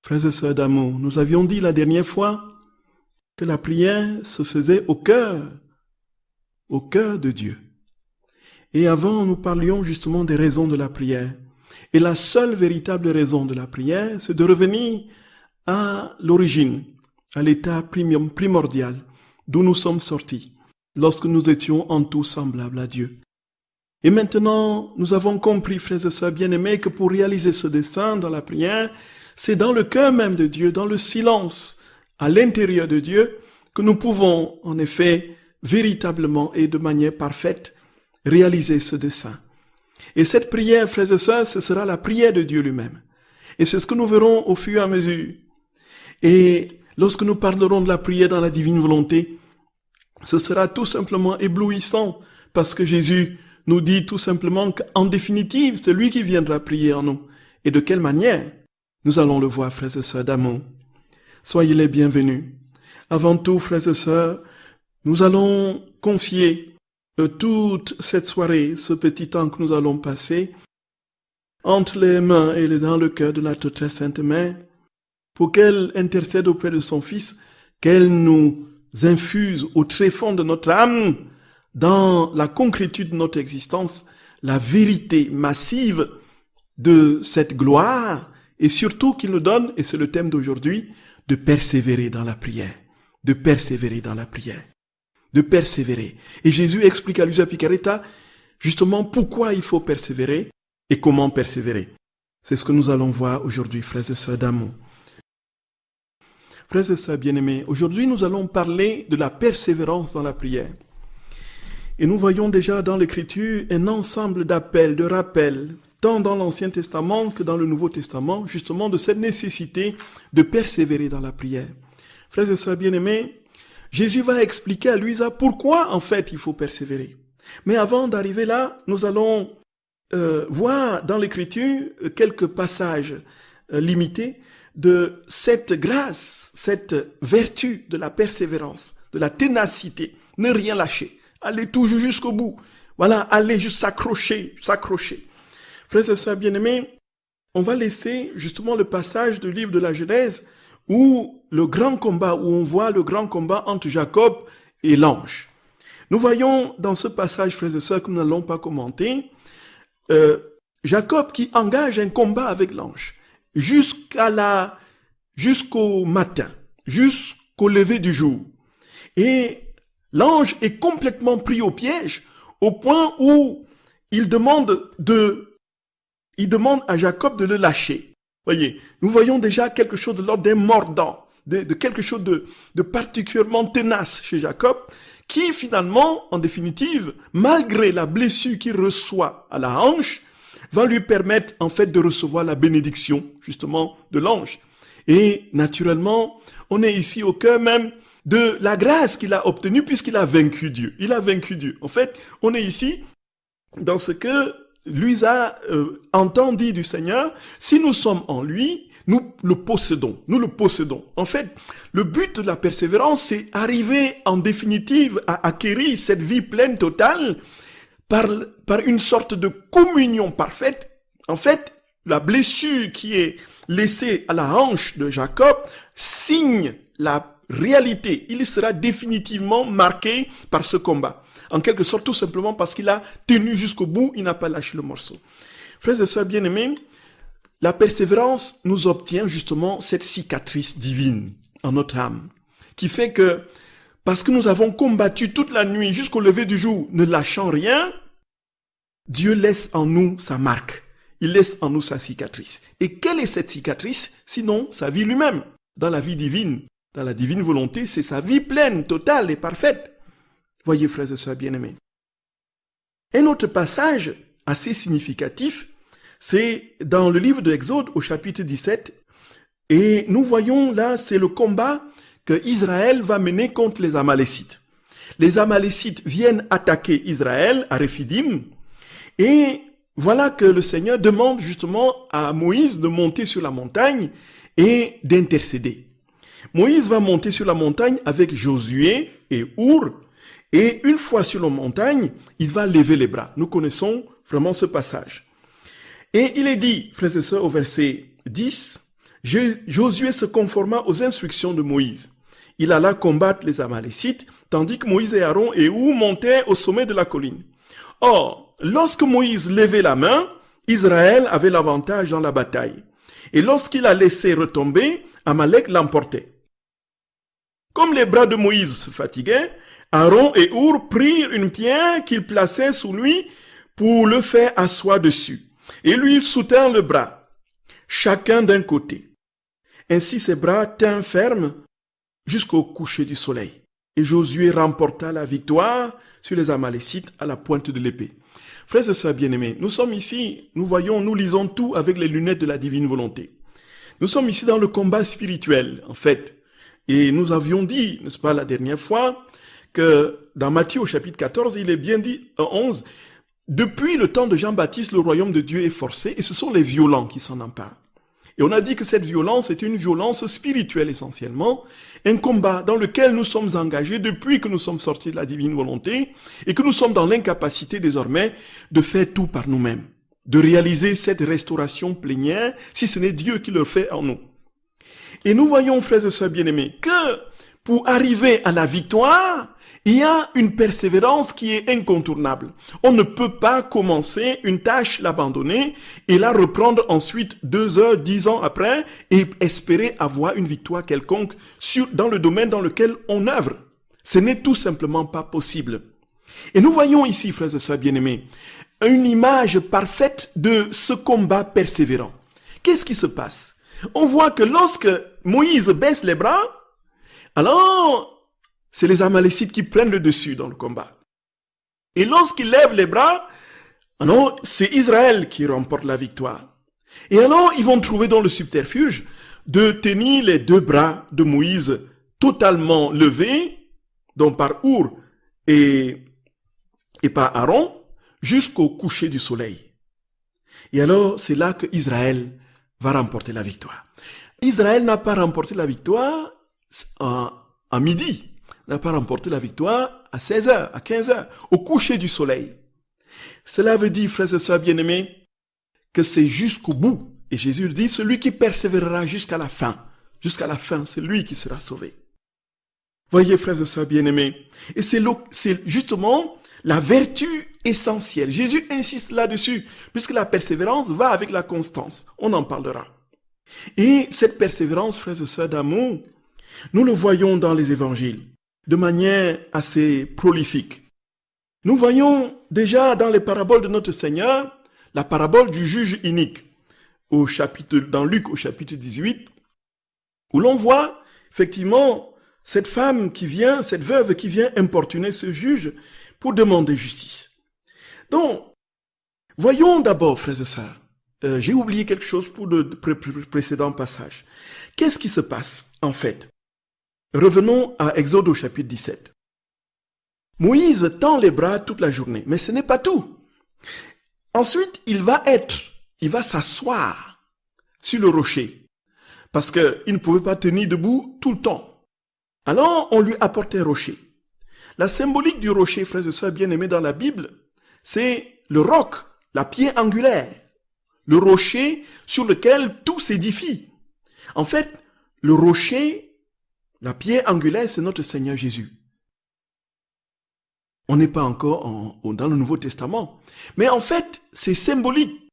Frères et sœurs d'amour, nous avions dit la dernière fois que la prière se faisait au cœur de Dieu. Et avant, nous parlions justement des raisons de la prière. Et la seule véritable raison de la prière, c'est de revenir à l'origine, à l'état primordial d'où nous sommes sortis, lorsque nous étions en tout semblables à Dieu. Et maintenant, nous avons compris, frères et sœurs bien-aimés, que pour réaliser ce dessein dans la prière, c'est dans le cœur même de Dieu, dans le silence, à l'intérieur de Dieu, que nous pouvons, en effet, véritablement et de manière parfaite, réaliser ce dessein. Et cette prière, frères et sœurs, ce sera la prière de Dieu lui-même. Et c'est ce que nous verrons au fur et à mesure. Et lorsque nous parlerons de la prière dans la divine volonté, ce sera tout simplement éblouissant, parce que Jésus nous dit tout simplement qu'en définitive, c'est lui qui viendra prier en nous. Et de quelle manière? Nous allons le voir, frères et sœurs d'amour. Soyez les bienvenus. Avant tout, frères et sœurs, nous allons confier toute cette soirée, ce petit temps que nous allons passer, entre les mains et dans le cœur de notre très sainte Mère, pour qu'elle intercède auprès de son Fils, qu'elle nous infuse au tréfonds de notre âme, dans la concrétude de notre existence, la vérité massive de cette gloire, et surtout qu'il nous donne, et c'est le thème d'aujourd'hui, de persévérer dans la prière. De persévérer dans la prière. De persévérer. Et Jésus explique à Luisa Picaretta, justement, pourquoi il faut persévérer et comment persévérer. C'est ce que nous allons voir aujourd'hui, frères et sœurs d'amour. Frères et sœurs bien-aimés, aujourd'hui nous allons parler de la persévérance dans la prière. Et nous voyons déjà dans l'Écriture un ensemble d'appels, de rappels, tant dans l'Ancien Testament que dans le Nouveau Testament, justement de cette nécessité de persévérer dans la prière. Frères et sœurs bien-aimés, Jésus va expliquer à Luisa pourquoi en fait il faut persévérer. Mais avant d'arriver là, nous allons voir dans l'Écriture quelques passages limités de cette grâce, cette vertu de la persévérance, de la ténacité, ne rien lâcher, aller toujours jusqu'au bout, voilà, aller juste s'accrocher. Frères et sœurs bien-aimés, on va laisser justement le passage du livre de la Genèse où on voit le grand combat entre Jacob et l'ange. Nous voyons dans ce passage, frères et sœurs, que nous n'allons pas commenter, Jacob qui engage un combat avec l'ange jusqu'au matin, jusqu'au lever du jour. Et l'ange est complètement pris au piège au point où il demande à Jacob de le lâcher. Voyez, nous voyons déjà quelque chose de l'ordre d'un mordant, de quelque chose de particulièrement tenace chez Jacob, qui finalement, en définitive, malgré la blessure qu'il reçoit à la hanche, va lui permettre en fait de recevoir la bénédiction justement de l'ange. Et naturellement, on est ici au cœur même de la grâce qu'il a obtenue puisqu'il a vaincu Dieu. Il a vaincu Dieu. En fait, on est ici dans ce que Luisa entend dire du Seigneur, si nous sommes en lui, nous le possédons. En fait, le but de la persévérance, c'est arriver en définitive à acquérir cette vie pleine, totale, par une sorte de communion parfaite. En fait, la blessure qui est laissée à la hanche de Jacob signe la réalité. Il sera définitivement marqué par ce combat. En quelque sorte, tout simplement parce qu'il a tenu jusqu'au bout, il n'a pas lâché le morceau. Frères et sœurs bien-aimés, la persévérance nous obtient justement cette cicatrice divine en notre âme, qui fait que, parce que nous avons combattu toute la nuit jusqu'au lever du jour, ne lâchant rien, Dieu laisse en nous sa marque. Il laisse en nous sa cicatrice. Et quelle est cette cicatrice? Sinon, sa vie lui-même. Dans la vie divine, dans la divine volonté, c'est sa vie pleine, totale et parfaite. Voyez, frères et sœurs bien-aimés. Un autre passage assez significatif, c'est dans le livre de Exode au chapitre 17. Et nous voyons là, c'est le combat que Israël va mener contre les Amalécites. Les Amalécites viennent attaquer Israël à Réphidim. Et voilà que le Seigneur demande justement à Moïse de monter sur la montagne et d'intercéder. Moïse va monter sur la montagne avec Josué et Our, et une fois sur la montagne, il va lever les bras. Nous connaissons vraiment ce passage. Et il est dit, frères et sœurs, au verset 10, Josué se conforma aux instructions de Moïse. Il alla combattre les Amalécites, tandis que Moïse et Aaron et Hur montaient au sommet de la colline. Or, lorsque Moïse levait la main, Israël avait l'avantage dans la bataille. Et lorsqu'il a laissé retomber, Amalek l'emportait. Comme les bras de Moïse se fatiguaient, Aaron et Hur prirent une pierre qu'ils plaçaient sous lui pour le faire asseoir dessus. Et lui soutinrent le bras, chacun d'un côté. Ainsi ses bras tinrent ferme jusqu'au coucher du soleil. Et Josué remporta la victoire sur les Amalécites à la pointe de l'épée. Frères et sœurs bien-aimés, nous sommes ici, nous lisons tout avec les lunettes de la divine volonté. Nous sommes ici dans le combat spirituel, en fait. Et nous avions dit, n'est-ce pas, la dernière fois, que dans Matthieu au chapitre 14, il est bien dit, 11, depuis le temps de Jean-Baptiste, le royaume de Dieu est forcé, et ce sont les violents qui s'en emparent. Et on a dit que cette violence est une violence spirituelle essentiellement, un combat dans lequel nous sommes engagés depuis que nous sommes sortis de la divine volonté, et que nous sommes dans l'incapacité désormais de faire tout par nous-mêmes, de réaliser cette restauration plénière, si ce n'est Dieu qui le fait en nous. Et nous voyons, frères et sœurs bien-aimés, que pour arriver à la victoire, il y a une persévérance qui est incontournable. On ne peut pas commencer une tâche, l'abandonner et la reprendre ensuite 2 heures, 10 ans après et espérer avoir une victoire quelconque dans le domaine dans lequel on œuvre. Ce n'est tout simplement pas possible. Et nous voyons ici, frères et sœurs bien-aimés, une image parfaite de ce combat persévérant. Qu'est-ce qui se passe? On voit que lorsque Moïse baisse les bras, alors c'est les Amalécites qui prennent le dessus dans le combat. Et lorsqu'ils lèvent les bras, alors c'est Israël qui remporte la victoire. Et alors ils vont trouver dans le subterfuge de tenir les 2 bras de Moïse totalement levés, donc par Hur et par Aaron, jusqu'au coucher du soleil. Et alors c'est là que Israël va remporter la victoire. Israël n'a pas remporté la victoire à midi. N'a pas remporté la victoire à 16h, à 15h, au coucher du soleil. Cela veut dire, frères et sœurs bien-aimés, que c'est jusqu'au bout. Et Jésus dit, celui qui persévérera jusqu'à la fin, c'est lui qui sera sauvé. Voyez, frères et sœurs bien-aimés, et c'est justement la vertu essentielle. Jésus insiste là-dessus, puisque la persévérance va avec la constance. On en parlera. Et cette persévérance, frères et sœurs d'amour, nous le voyons dans les évangiles de manière assez prolifique. Nous voyons déjà dans les paraboles de notre Seigneur, la parabole du juge inique, dans Luc au chapitre 18, où l'on voit effectivement cette veuve qui vient importuner ce juge pour demander justice. Donc, voyons d'abord, frères et sœurs, j'ai oublié quelque chose pour le précédent passage. Qu'est-ce qui se passe en fait? Revenons à Exode au chapitre 17. Moïse tend les bras toute la journée, mais ce n'est pas tout. Ensuite, il va s'asseoir sur le rocher, parce qu'il ne pouvait pas tenir debout tout le temps. Alors, on lui apporte un rocher. La symbolique du rocher, frères et sœurs bien-aimés dans la Bible, c'est le roc, la pierre angulaire, le rocher sur lequel tout s'édifie. En fait, le rocher, la pierre angulaire, c'est notre Seigneur Jésus. On n'est pas encore dans le Nouveau Testament. Mais en fait, c'est symbolique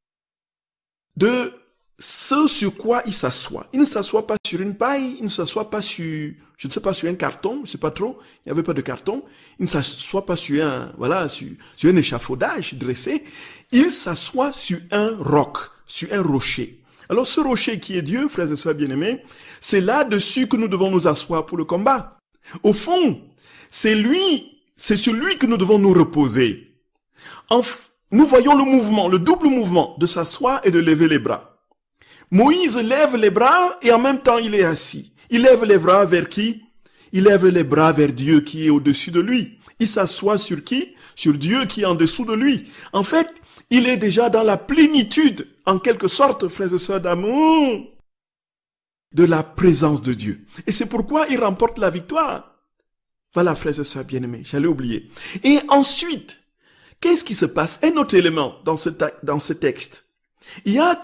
de ce sur quoi il s'assoit. Il ne s'assoit pas sur une paille, il ne s'assoit pas sur, sur un carton, je ne sais pas trop, il n'y avait pas de carton. Il ne s'assoit pas sur sur un échafaudage dressé. Il s'assoit sur un roc, sur un rocher. Alors ce rocher qui est Dieu, frères et sœurs bien-aimés, c'est là-dessus que nous devons nous asseoir pour le combat. Au fond, c'est sur lui que nous devons nous reposer. Nous voyons le double mouvement de s'asseoir et de lever les bras. Moïse lève les bras et en même temps il est assis. Il lève les bras vers qui? Il lève les bras vers Dieu qui est au-dessus de lui. Il s'assoit sur qui? Sur Dieu qui est en dessous de lui. En fait, il est déjà dans la plénitude, en quelque sorte, frères et sœurs d'amour, de la présence de Dieu. Et c'est pourquoi il remporte la victoire. Voilà, frères et sœurs bien-aimés, j'allais oublier. Et ensuite, qu'est-ce qui se passe? Un autre élément dans ce texte. Il y a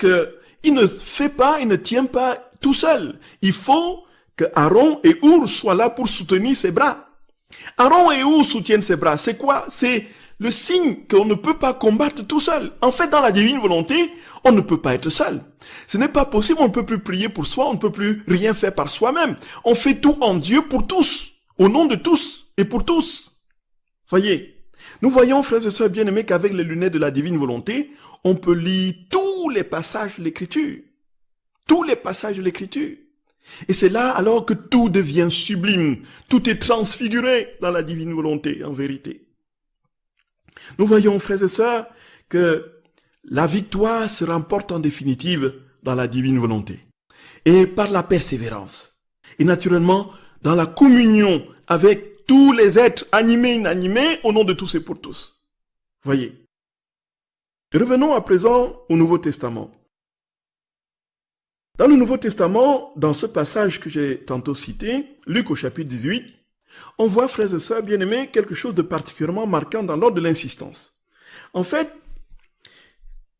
il ne tient pas tout seul. Il faut que Aaron et Hur soient là pour soutenir ses bras. Aaron et Hur soutiennent ses bras. C'est quoi? C'est le signe qu'on ne peut pas combattre tout seul. En fait, dans la divine volonté, on ne peut pas être seul. Ce n'est pas possible, on ne peut plus prier pour soi, on ne peut plus rien faire par soi-même. On fait tout en Dieu pour tous, au nom de tous et pour tous. Voyez, nous voyons, frères et sœurs bien-aimés, qu'avec les lunettes de la divine volonté, on peut lire tous les passages de l'Écriture. Tous les passages de l'Écriture. Et c'est là alors que tout devient sublime. Tout est transfiguré dans la divine volonté, en vérité. Nous voyons, frères et sœurs, que la victoire se remporte en définitive dans la divine volonté. Et par la persévérance. Et naturellement, dans la communion avec tous les êtres animés et inanimés, au nom de tous et pour tous. Voyez. Revenons à présent au Nouveau Testament. Dans le Nouveau Testament, dans ce passage que j'ai tantôt cité, Luc au chapitre 18, on voit, frères et sœurs bien-aimés, quelque chose de particulièrement marquant dans l'ordre de l'insistance. En fait,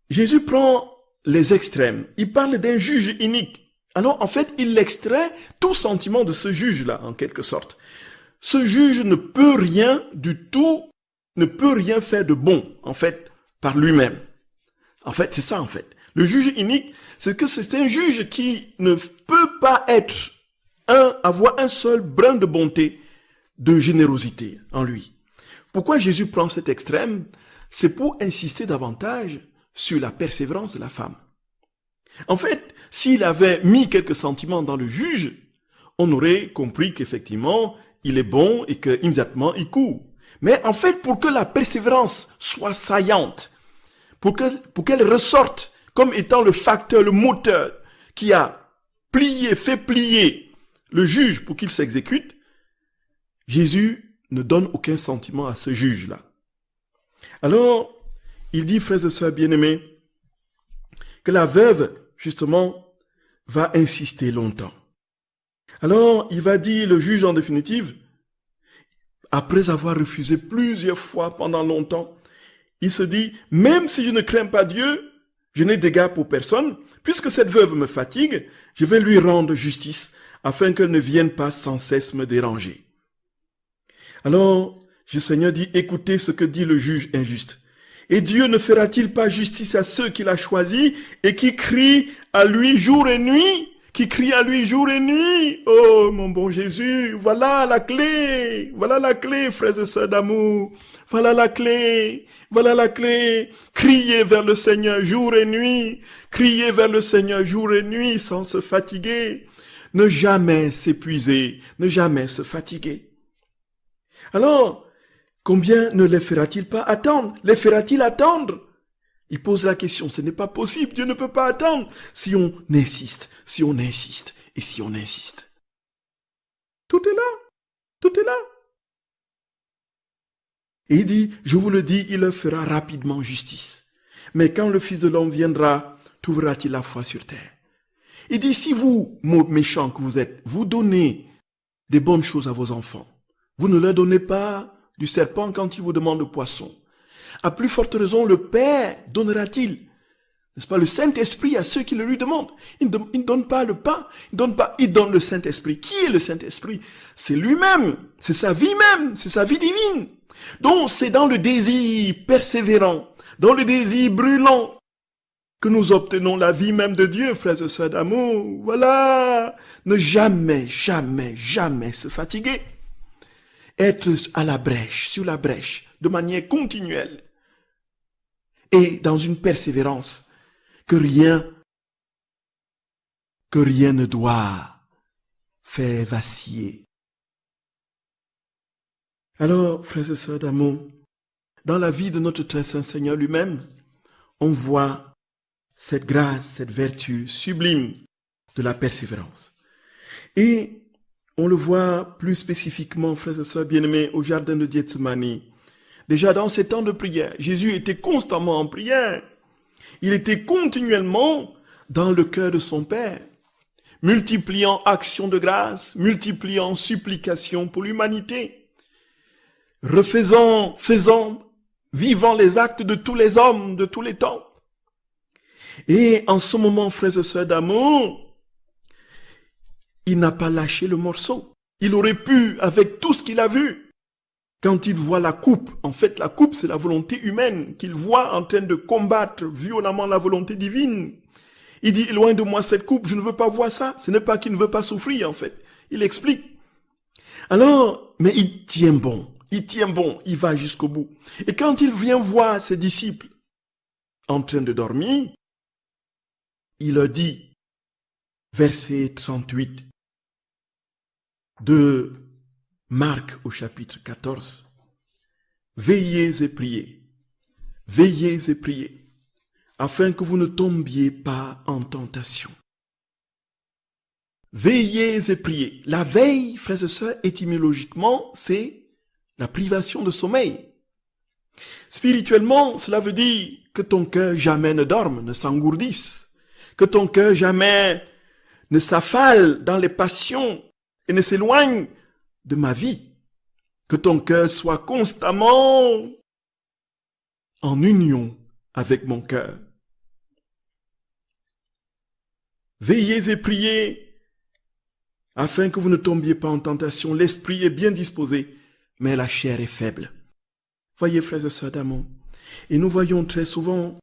Jésus prend les extrêmes. Il parle d'un juge inique. Alors, en fait, il extrait tout sentiment de ce juge-là, en quelque sorte. Ce juge ne peut rien du tout, ne peut rien faire de bon, en fait, par lui-même. En fait, c'est ça, en fait. Le juge inique, c'est que c'est un juge qui ne peut pas avoir un seul brin de bonté, de générosité en lui. Pourquoi Jésus prend cet extrême? C'est pour insister davantage sur la persévérance de la femme. En fait, s'il avait mis quelques sentiments dans le juge, on aurait compris qu'effectivement, il est bon et qu'immédiatement, il court. Mais en fait, pour que la persévérance soit saillante, pour qu'elle ressorte comme étant le facteur, le moteur qui a fait plier le juge pour qu'il s'exécute, Jésus ne donne aucun sentiment à ce juge-là. Alors, il dit, frères et sœurs bien-aimés, que la veuve, justement, va insister longtemps. Alors, il va dire, le juge en définitive, après avoir refusé plusieurs fois pendant longtemps, il se dit, même si je ne crains pas Dieu, je n'ai d'égard pour personne, puisque cette veuve me fatigue, je vais lui rendre justice, afin qu'elle ne vienne pas sans cesse me déranger. Alors, le Seigneur dit, écoutez ce que dit le juge injuste. Et Dieu ne fera-t-il pas justice à ceux qu'il a choisis et qui crient à lui jour et nuit? Qui crient à lui jour et nuit? Oh, mon bon Jésus, voilà la clé, frères et sœurs d'amour. Voilà la clé. Criez vers le Seigneur jour et nuit. Criez vers le Seigneur jour et nuit sans se fatiguer. Ne jamais s'épuiser, ne jamais se fatiguer. Alors, combien ne les fera-t-il pas attendre? Les fera-t-il attendre? Il pose la question, ce n'est pas possible, Dieu ne peut pas attendre si on insiste, et si on insiste. Tout est là. Et il dit, je vous le dis, il leur fera rapidement justice. Mais quand le Fils de l'homme viendra, trouvera-t-il la foi sur terre? Il dit, si vous, méchants que vous êtes, vous donnez des bonnes choses à vos enfants, vous ne leur donnez pas du serpent quand il vous demande le poisson. À plus forte raison, le Père donnera-t-il, n'est-ce pas, le Saint-Esprit à ceux qui le lui demandent. Il ne donne pas le pain, il donne le Saint-Esprit. Qui est le Saint-Esprit? C'est lui-même, c'est sa vie même, c'est sa vie divine. Donc c'est dans le désir persévérant, dans le désir brûlant, que nous obtenons la vie même de Dieu, frères et sœurs d'amour. Voilà, ne jamais se fatiguer. Être à la brèche, sur la brèche, de manière continuelle. Et dans une persévérance que rien ne doit faire vaciller. Alors, frères et sœurs d'amour, dans la vie de notre très saint Seigneur lui-même, on voit cette grâce, cette vertu sublime de la persévérance. Et on le voit plus spécifiquement, frères et sœurs bien-aimés, au jardin de Gethsémani. Déjà dans ces temps de prière, Jésus était constamment en prière. Il était continuellement dans le cœur de son Père, multipliant actions de grâce, multipliant supplications pour l'humanité, vivant les actes de tous les hommes, de tous les temps. Et en ce moment, frères et sœurs d'amour, il n'a pas lâché le morceau. Il aurait pu, avec tout ce qu'il a vu, quand il voit la coupe, en fait la coupe c'est la volonté humaine, qu'il voit en train de combattre violemment la volonté divine. Il dit, loin de moi cette coupe, je ne veux pas voir ça. Ce n'est pas qu'il ne veut pas souffrir en fait. Il explique. Alors, mais il tient bon, il va jusqu'au bout. Et quand il vient voir ses disciples en train de dormir, il leur dit, verset 38 de Marc au chapitre 14, veillez et priez, afin que vous ne tombiez pas en tentation. Veillez et priez. La veille, frères et sœurs, étymologiquement, c'est la privation de sommeil. Spirituellement, cela veut dire que ton cœur jamais ne dorme, ne s'engourdisse, que ton cœur jamais ne s'affale dans les passions et ne s'éloigne de ma vie, que ton cœur soit constamment en union avec mon cœur. Veillez et priez afin que vous ne tombiez pas en tentation. L'esprit est bien disposé, mais la chair est faible. Voyez, frères et sœurs d'amour, et nous voyons très souvent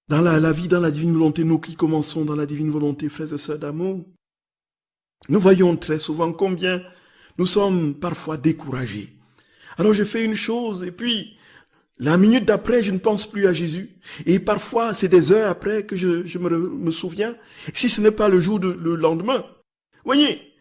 dans la vie, dans la divine volonté, nous qui commençons dans la divine volonté, frères et sœurs d'amour, nous voyons très souvent combien nous sommes parfois découragés. Alors je fais une chose et puis la minute d'après, je ne pense plus à Jésus. Et parfois, c'est des heures après que je me souviens, si ce n'est pas le lendemain. Voyez,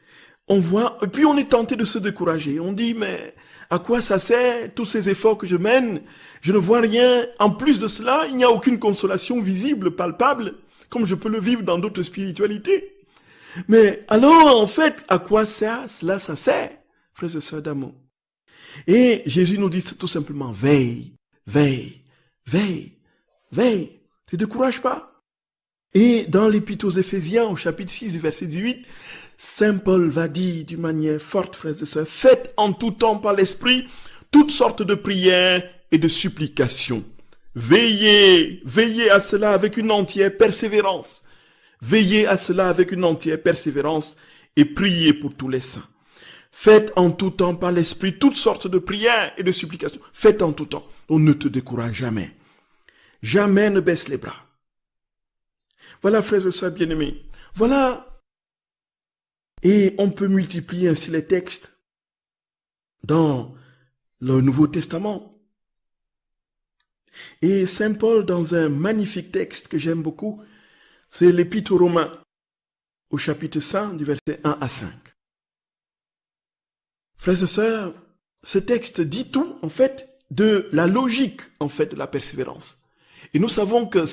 on voit, et puis on est tenté de se décourager. On dit, mais à quoi ça sert, tous ces efforts que je mène? Je ne vois rien. En plus de cela, il n'y a aucune consolation visible, palpable, comme je peux le vivre dans d'autres spiritualités. Mais alors, en fait, à quoi ça sert, frères et sœurs d'amour? Et Jésus nous dit tout simplement, veille, veille, veille, veille, ne te décourage pas. Et dans l'Épître aux Éphésiens, au chapitre 6, verset 18, Saint Paul va dire d'une manière forte, frères et sœurs, faites en tout temps par l'Esprit toutes sortes de prières et de supplications. Veillez, veillez à cela avec une entière persévérance. Veillez à cela avec une entière persévérance et priez pour tous les saints. Faites en tout temps par l'Esprit toutes sortes de prières et de supplications. Faites en tout temps. On ne te décourage jamais. Jamais ne baisse les bras. Voilà, frères et sœurs bien-aimés. Voilà. Et on peut multiplier ainsi les textes dans le Nouveau Testament. Et Saint Paul, dans un magnifique texte que j'aime beaucoup, c'est l'Épître aux Romains, au chapitre 5, du verset 1 à 5. Frères et sœurs, ce texte dit tout, en fait, de la logique, en fait, de la persévérance. Et nous savons que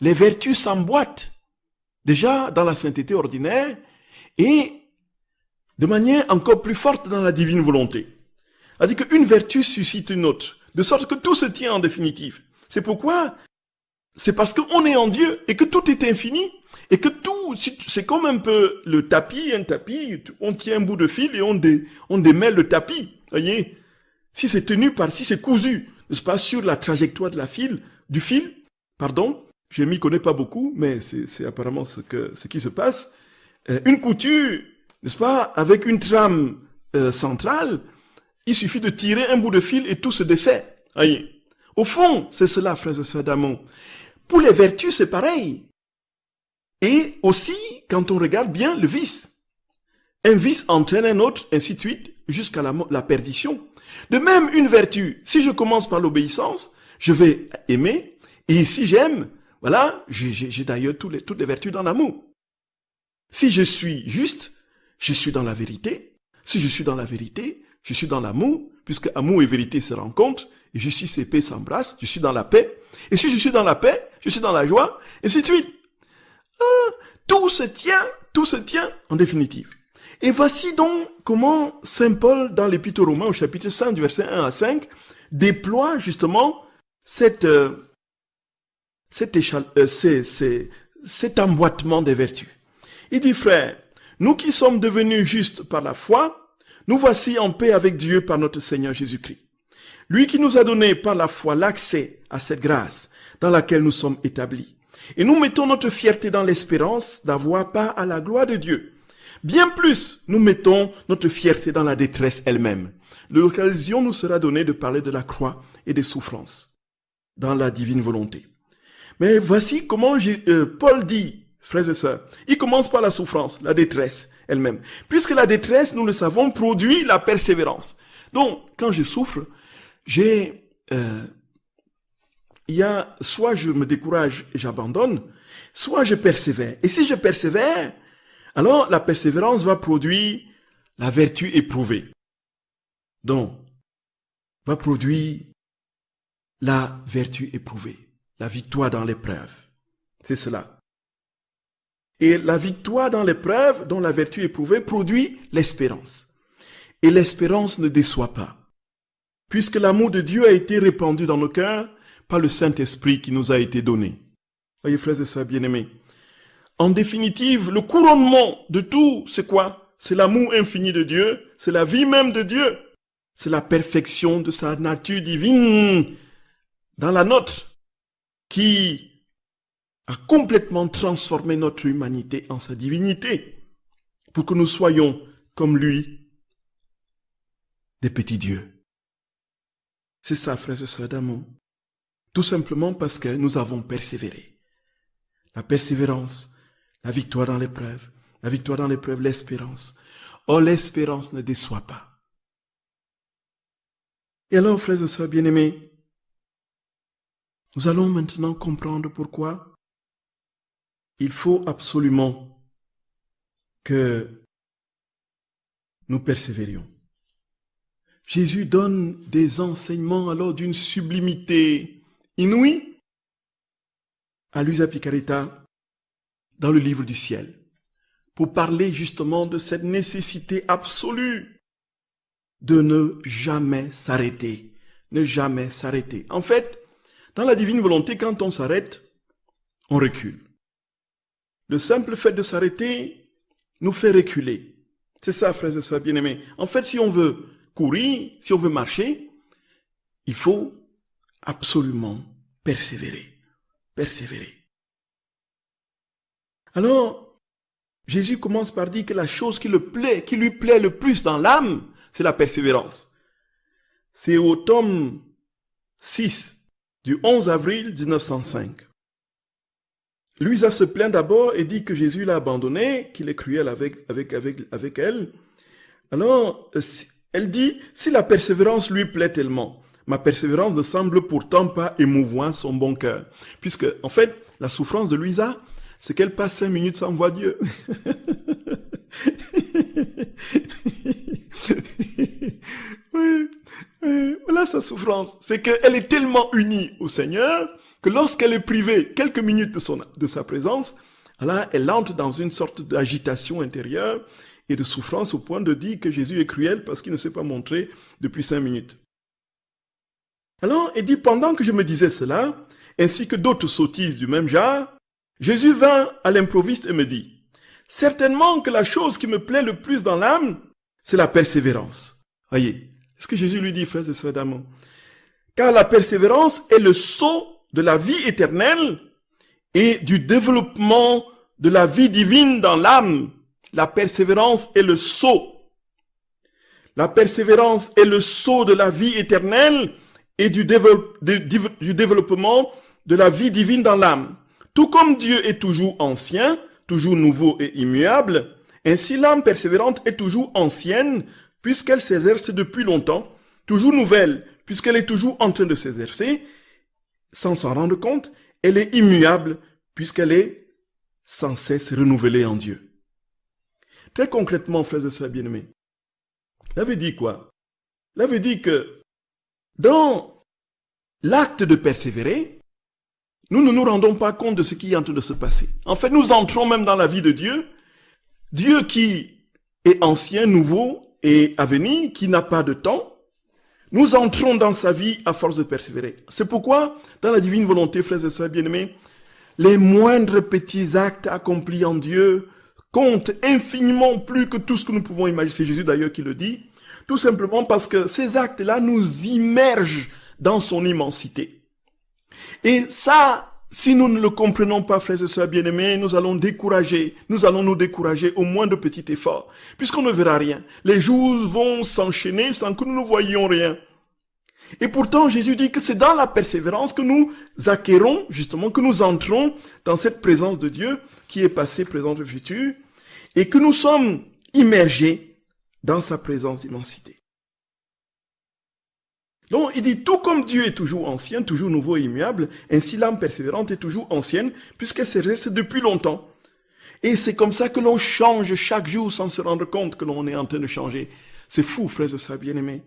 les vertus s'emboîtent déjà dans la sainteté ordinaire et de manière encore plus forte dans la divine volonté. C'est-à-dire qu'une vertu suscite une autre, de sorte que tout se tient en définitive. C'est pourquoi, c'est parce qu'on est en Dieu et que tout est infini et que tout, c'est comme un peu un tapis, on tient un bout de fil et on démêle le tapis, voyez. Si c'est cousu, n'est-ce pas, sur la trajectoire du fil, je m'y connais pas beaucoup, mais c'est apparemment ce qui se passe. Une couture, n'est-ce pas, avec une trame centrale, il suffit de tirer un bout de fil et tout se défait. Voyez. Au fond, c'est cela, frères et sœurs d'amour. Pour les vertus, c'est pareil. Et aussi, quand on regarde bien le vice. Un vice entraîne un autre, ainsi de suite, jusqu'à la perdition. De même, une vertu, si je commence par l'obéissance, je vais aimer, et si j'aime, voilà, j'ai d'ailleurs toutes les vertus dans l'amour. Si je suis juste, je suis dans la vérité. Si je suis dans la vérité, je suis dans l'amour, puisque amour et vérité se rencontrent, et justice et paix s'embrassent, je suis dans la paix. Et si je suis dans la paix, je suis dans la joie, et ainsi de suite. Tout se tient en définitive. Et voici donc comment Saint Paul, dans l'Épître aux Romains, au chapitre 5, du verset 1 à 5, déploie justement cet emboîtement des vertus. Il dit, frères, nous qui sommes devenus justes par la foi, nous voici en paix avec Dieu par notre Seigneur Jésus-Christ. Lui qui nous a donné par la foi l'accès à cette grâce dans laquelle nous sommes établis. Et nous mettons notre fierté dans l'espérance d'avoir part à la gloire de Dieu. Bien plus, nous mettons notre fierté dans la détresse elle-même. L'occasion nous sera donnée de parler de la croix et des souffrances dans la divine volonté. Mais voici comment Paul dit, frères et sœurs, il commence par la souffrance, la détresse elle-même. Puisque la détresse, nous le savons, produit la persévérance. Donc, quand je souffre, il y a soit je me décourage et j'abandonne, soit je persévère. Et si je persévère, alors la persévérance va produire la vertu éprouvée. Donc, va produire la vertu éprouvée, la victoire dans l'épreuve. C'est cela. Et la victoire dans l'épreuve, dont la vertu éprouvée, produit l'espérance. Et l'espérance ne déçoit pas, puisque l'amour de Dieu a été répandu dans nos cœurs par le Saint-Esprit qui nous a été donné. Voyez, frères et sœurs bien-aimés, en définitive, le couronnement de tout, c'est quoi? C'est l'amour infini de Dieu, c'est la vie même de Dieu, c'est la perfection de sa nature divine dans la nôtre, qui a complètement transformé notre humanité en sa divinité, pour que nous soyons, comme lui, des petits dieux. C'est ça, frères et sœurs d'amour. Tout simplement parce que nous avons persévéré. La persévérance, la victoire dans l'épreuve, l'espérance. Oh, l'espérance ne déçoit pas. Et alors, frères et sœurs bien-aimés, nous allons maintenant comprendre pourquoi il faut absolument que nous persévérions. Jésus donne des enseignements alors d'une sublimité inouïe à Luisa Picaretta dans le livre du ciel, pour parler justement de cette nécessité absolue de ne jamais s'arrêter, ne jamais s'arrêter. En fait, dans la divine volonté, quand on s'arrête, on recule. Le simple fait de s'arrêter nous fait reculer. C'est ça, frères et sœurs bien-aimés. En fait, si on veut courir, si on veut marcher, il faut absolument persévérer. Persévérer. Alors, Jésus commence par dire que la chose qui lui plaît le plus dans l'âme, c'est la persévérance. C'est au tome 6 du 11 avril 1905. Luisa se plaint d'abord et dit que Jésus l'a abandonnée, qu'il est cruel avec elle. Alors, elle dit, si la persévérance lui plaît tellement, ma persévérance ne semble pourtant pas émouvoir son bon cœur. Puisque, en fait, la souffrance de Luisa, c'est qu'elle passe 5 minutes sans voir Dieu. Voilà sa souffrance. C'est qu'elle est tellement unie au Seigneur que lorsqu'elle est privée quelques minutes de sa présence, là, elle entre dans une sorte d'agitation intérieure et de souffrance au point de dire que Jésus est cruel parce qu'il ne s'est pas montré depuis 5 minutes. Alors, elle dit, pendant que je me disais cela, ainsi que d'autres sottises du même genre, Jésus vint à l'improviste et me dit, certainement que la chose qui me plaît le plus dans l'âme, c'est la persévérance. Voyez, ce que Jésus lui dit, frères et sœurs d'amour. Car la persévérance est le sceau de la vie éternelle et du développement de la vie divine dans l'âme. La persévérance est le sceau. La persévérance est le sceau de la vie éternelle et du développement de la vie divine dans l'âme. Tout comme Dieu est toujours ancien, toujours nouveau et immuable, ainsi l'âme persévérante est toujours ancienne, puisqu'elle s'exerce depuis longtemps, toujours nouvelle, puisqu'elle est toujours en train de s'exercer, sans s'en rendre compte, elle est immuable, puisqu'elle est sans cesse renouvelée en Dieu. Très concrètement, frères et sœurs bien-aimés, cela veut dire quoi? Cela veut dire que dans l'acte de persévérer, nous ne nous rendons pas compte de ce qui est en train de se passer. En fait, nous entrons même dans la vie de Dieu, Dieu qui est ancien, nouveau et à venir, qui n'a pas de temps. Nous entrons dans sa vie à force de persévérer. C'est pourquoi, dans la divine volonté, frères et sœurs bien-aimés, les moindres petits actes accomplis en Dieu comptent infiniment plus que tout ce que nous pouvons imaginer. C'est Jésus d'ailleurs qui le dit. Tout simplement parce que ces actes-là nous immergent dans son immensité. Et ça si nous ne le comprenons pas, frères et sœurs bien-aimés, nous allons nous décourager au moindre petit effort, puisqu'on ne verra rien. Les jours vont s'enchaîner sans que nous ne voyions rien. Et pourtant, Jésus dit que c'est dans la persévérance que nous acquérons, justement, que nous entrons dans cette présence de Dieu, qui est passé, présent et futur, et que nous sommes immergés dans sa présence d'immensité. Donc, il dit, tout comme Dieu est toujours ancien, toujours nouveau et immuable, ainsi l'âme persévérante est toujours ancienne, puisqu'elle se reste depuis longtemps. Et c'est comme ça que l'on change chaque jour sans se rendre compte que l'on est en train de changer. C'est fou, frères et sœurs bien-aimés.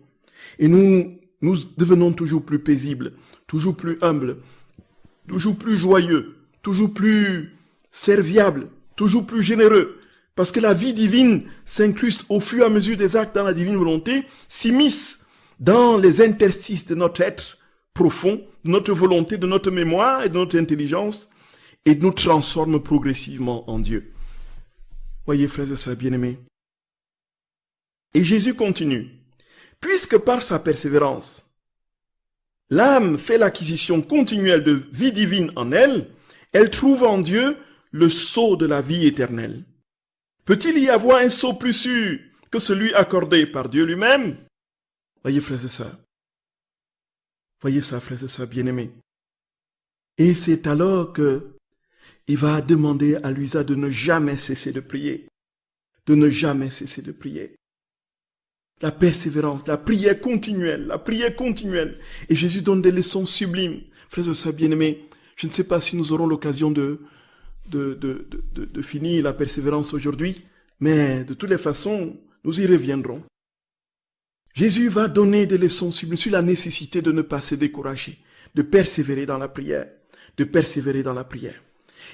Et nous devenons toujours plus paisibles, toujours plus humbles, toujours plus joyeux, toujours plus serviables, toujours plus généreux. Parce que la vie divine s'incruste au fur et à mesure des actes dans la divine volonté, s'immisce dans les interstices de notre être profond, de notre volonté, de notre mémoire et de notre intelligence, et nous transforme progressivement en Dieu. Voyez, frères et sœurs bien-aimés. Et Jésus continue. Puisque par sa persévérance, l'âme fait l'acquisition continuelle de vie divine en elle, elle trouve en Dieu le sceau de la vie éternelle. Peut-il y avoir un sceau plus sûr que celui accordé par Dieu lui-même? Voyez, frères et sœurs. Voyez ça, frères et sœurs bien-aimés. Et c'est alors que il va demander à Luisa de ne jamais cesser de prier. De ne jamais cesser de prier. La persévérance, la prière continuelle, la prière continuelle. Et Jésus donne des leçons sublimes. Frères et sœurs bien-aimés, je ne sais pas si nous aurons l'occasion de finir la persévérance aujourd'hui, mais de toutes les façons, nous y reviendrons. Jésus va donner des leçons sublimes sur la nécessité de ne pas se décourager, de persévérer dans la prière, de persévérer dans la prière.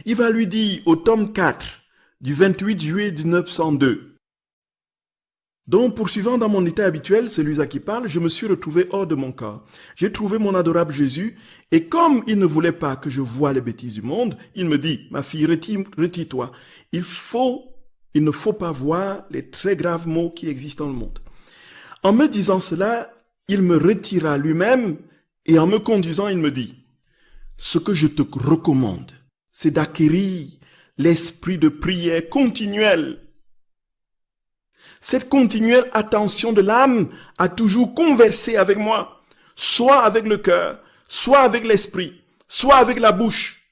Il va lui dire au tome 4 du 28 juillet 1902, donc, poursuivant dans mon état habituel, celui à qui parle, je me suis retrouvé hors de mon corps. J'ai trouvé mon adorable Jésus, et comme il ne voulait pas que je voie les bêtises du monde, il me dit, ma fille, retire-toi. Il ne faut pas voir les très graves maux qui existent dans le monde. En me disant cela, il me retira lui-même, et en me conduisant, il me dit, ce que je te recommande, c'est d'acquérir l'esprit de prière continuelle. Cette continuelle attention de l'âme a toujours conversé avec moi, soit avec le cœur, soit avec l'esprit, soit avec la bouche,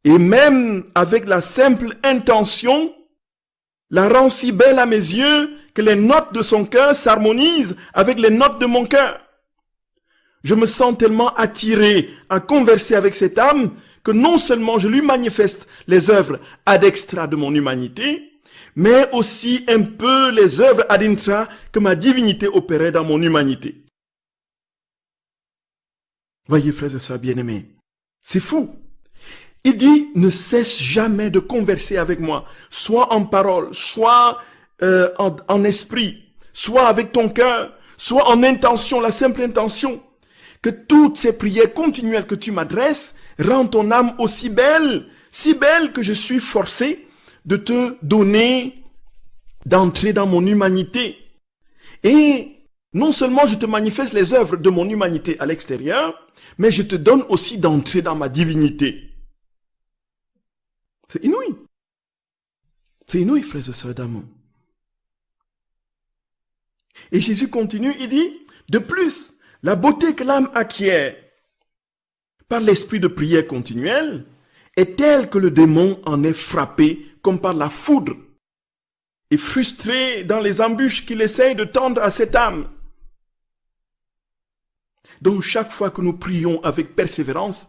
et même avec la simple intention, la rend si belle à mes yeux que les notes de son cœur s'harmonisent avec les notes de mon cœur. Je me sens tellement attiré à converser avec cette âme que non seulement je lui manifeste les œuvres ad extra de mon humanité, mais aussi un peu les œuvres ad intra que ma divinité opérait dans mon humanité. Voyez, frères et sœurs bien-aimés, c'est fou. Il dit, ne cesse jamais de converser avec moi, soit en parole, soit en esprit, soit avec ton cœur, soit en intention, la simple intention. Que toutes ces prières continuelles que tu m'adresses rendent ton âme aussi belle, si belle que je suis forcé de te donner, d'entrer dans mon humanité. Et non seulement je te manifeste les œuvres de mon humanité à l'extérieur, mais je te donne aussi d'entrer dans ma divinité. C'est inouï. C'est inouï, frères et sœurs d'amour. Et Jésus continue, il dit, de plus, la beauté que l'âme acquiert par l'esprit de prière continuelle est telle que le démon en est frappé comme par la foudre et frustré dans les embûches qu'il essaye de tendre à cette âme. Donc chaque fois que nous prions avec persévérance,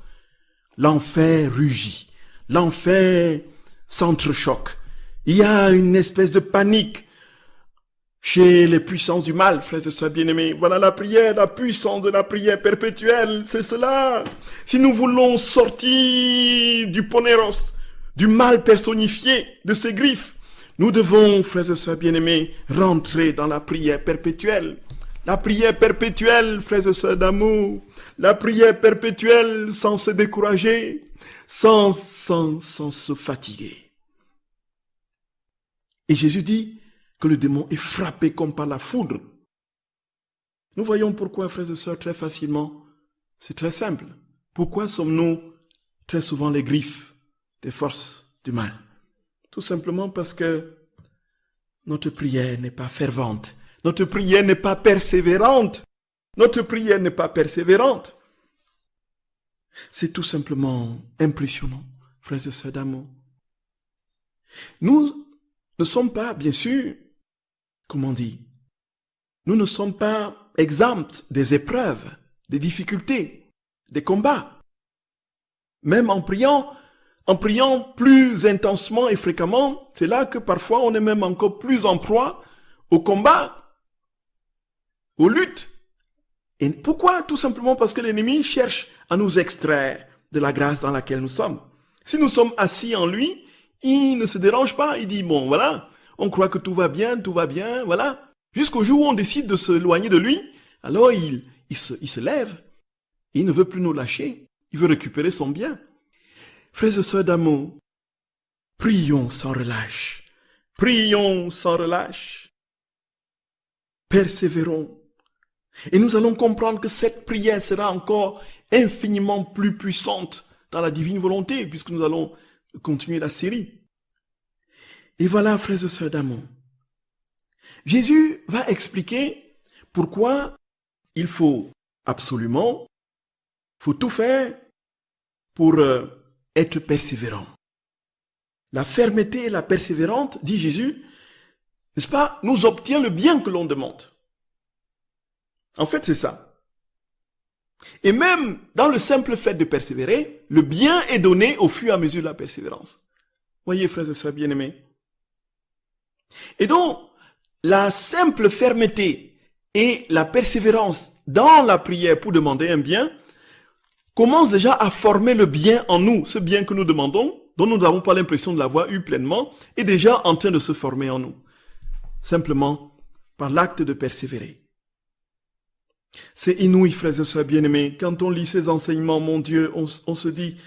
l'enfer rugit, l'enfer s'entrechoque. Il y a une espèce de panique chez les puissances du mal, frères et sœurs bien-aimés. Voilà la prière, la puissance de la prière perpétuelle, c'est cela. Si nous voulons sortir du poneros, du mal personnifié, de ses griffes, nous devons, frères et sœurs bien-aimés, rentrer dans la prière perpétuelle. La prière perpétuelle, frères et sœurs d'amour. La prière perpétuelle sans se décourager, sans se fatiguer. Et Jésus dit que le démon est frappé comme par la foudre. Nous voyons pourquoi, frères et sœurs, très facilement. C'est très simple. Pourquoi sommes-nous très souvent les griffes des forces du mal. Tout simplement parce que notre prière n'est pas fervente. Notre prière n'est pas persévérante. Notre prière n'est pas persévérante. C'est tout simplement impressionnant, frères et sœurs d'amour. Nous ne sommes pas, bien sûr, comment on dit, nous ne sommes pas exempts des épreuves, des difficultés, des combats. Même en priant plus intensement et fréquemment, c'est là que parfois on est même encore plus en proie au combat, aux luttes. Et pourquoi? Tout simplement parce que l'ennemi cherche à nous extraire de la grâce dans laquelle nous sommes. Si nous sommes assis en lui, il ne se dérange pas. Il dit, bon, voilà, on croit que tout va bien, voilà. Jusqu'au jour où on décide de s'éloigner de lui, alors il se lève. Il ne veut plus nous lâcher. Il veut récupérer son bien. Frères et sœurs d'amour, prions sans relâche. Prions sans relâche. Persévérons. Et nous allons comprendre que cette prière sera encore infiniment plus puissante dans la divine volonté, puisque nous allons continuer la série. Et voilà, frères et sœurs d'amour. Jésus va expliquer pourquoi il faut tout faire pour être persévérant. La fermeté et la persévérance, dit Jésus, n'est-ce pas, nous obtient le bien que l'on demande. En fait, c'est ça. Et même dans le simple fait de persévérer, le bien est donné au fur et à mesure de la persévérance. Voyez, frères et sœurs bien-aimés. Et donc, la simple fermeté et la persévérance dans la prière pour demander un bien commence déjà à former le bien en nous. Ce bien que nous demandons, dont nous n'avons pas l'impression de l'avoir eu pleinement, est déjà en train de se former en nous. Simplement par l'acte de persévérer. C'est inouï, frères et sœurs bien-aimés. Quand on lit ces enseignements, mon Dieu, on se dit,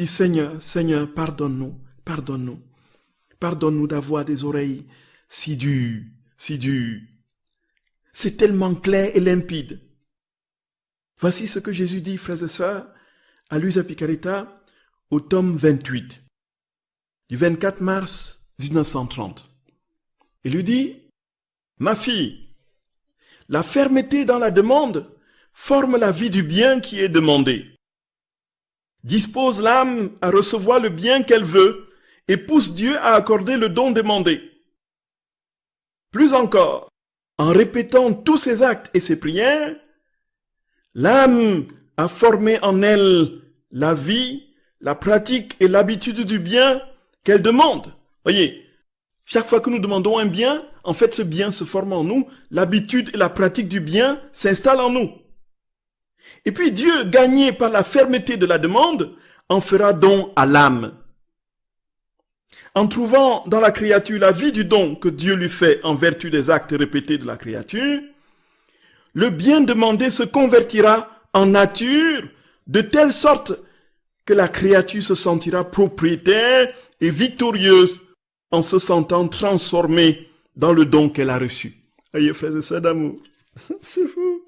Seigneur, pardonne-nous. Pardonne-nous d'avoir des oreilles si dures. C'est tellement clair et limpide. Voici ce que Jésus dit, frères et sœurs, à Luisa Picaretta, au tome 28, du 24 mars 1930. Il lui dit, « Ma fille, la fermeté dans la demande forme la vie du bien qui est demandé. Dispose l'âme à recevoir le bien qu'elle veut et pousse Dieu à accorder le don demandé. Plus encore, en répétant tous ses actes et ses prières, l'âme a formé en elle la vie, la pratique et l'habitude du bien qu'elle demande. » Voyez, chaque fois que nous demandons un bien, en fait, ce bien se forme en nous, l'habitude et la pratique du bien s'installent en nous. Et puis Dieu, gagné par la fermeté de la demande, en fera don à l'âme. En trouvant dans la créature la vie du don que Dieu lui fait en vertu des actes répétés de la créature, le bien demandé se convertira en nature de telle sorte que la créature se sentira propriétaire et victorieuse en se sentant transformée dans le don qu'elle a reçu. Voyez, frères et sœurs d'amour, c'est fou.